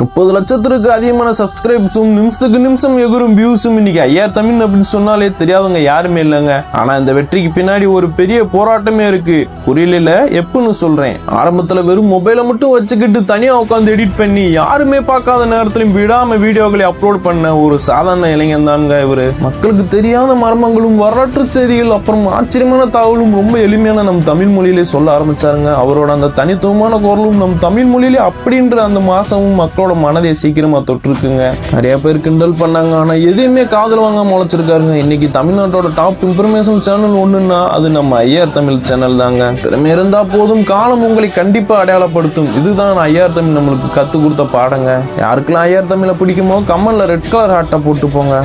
30 லட்சத்திற்கு அதிகமான சப்ஸ்கிரைப்ஸும் நிமிஷத்துக்கு நிமிஷம் எகுரும் வியூஸும் இன்னைக்கு ஐஆர் தமிழ் அப்படின்னு சொன்னாலே தெரியாதவங்க யாருமே இல்லைங்க. ஆனா இந்த வெற்றிக்கு பின்னாடி ஒரு பெரிய போராட்டமே இருக்கு. புரியல எப்பன்னு சொல்றேன். ஆரம்பத்துல வெறும் மொபைலை மட்டும் வச்சுக்கிட்டு தனியா உட்காந்து எடிட் பண்ணி யாருமே பார்க்காத நேரத்திலும் விடாம வீடியோக்களை அப்லோட் பண்ண ஒரு சாதாரண இளைஞன் தாங்க இவரு. மக்களுக்கு தெரியாத மர்மங்களும் வரலாற்று செய்திகள் அப்புறம் ஆச்சரியமான தகவலும் ரொம்ப எளிமையான நம் தமிழ் மொழியிலே சொல்ல ஆரம்பிச்சாருங்க. அவரோட அந்த தனித்துவமான குரலும் நம் தமிழ் மொழியிலே அப்படின்ற அந்த மாசமும் மக்களோட மனதை சீக்கிரமா தொற்றுக்குங்க. நிறைய பேர் கிண்டல் பண்ணாங்க, ஆனா எதையுமே காதல் வாங்க முளைச்சிருக்காருங்க. இன்னைக்கு தமிழ்நாட்டோட டாப் இன்ஃபர்மேஷன் சேனல் ஒண்ணுன்னா அது நம்ம ஐஆர் தமிழ் சேனல் தாங்க. திறமை இருந்தா போதும், காலம் உங்களை கண்டிப்பா அடையாளப்படுத்தும். இதுதான் ஐஆர் தமிழ் நம்மளுக்கு கத்து கொடுத்த பாடங்க. யாருக்கெல்லாம் ஐஆர் தமிழை பிடிக்குமோ கமெண்ட்ல ரெட் கலர் ஹார்ட்டை போட்டு போங்க.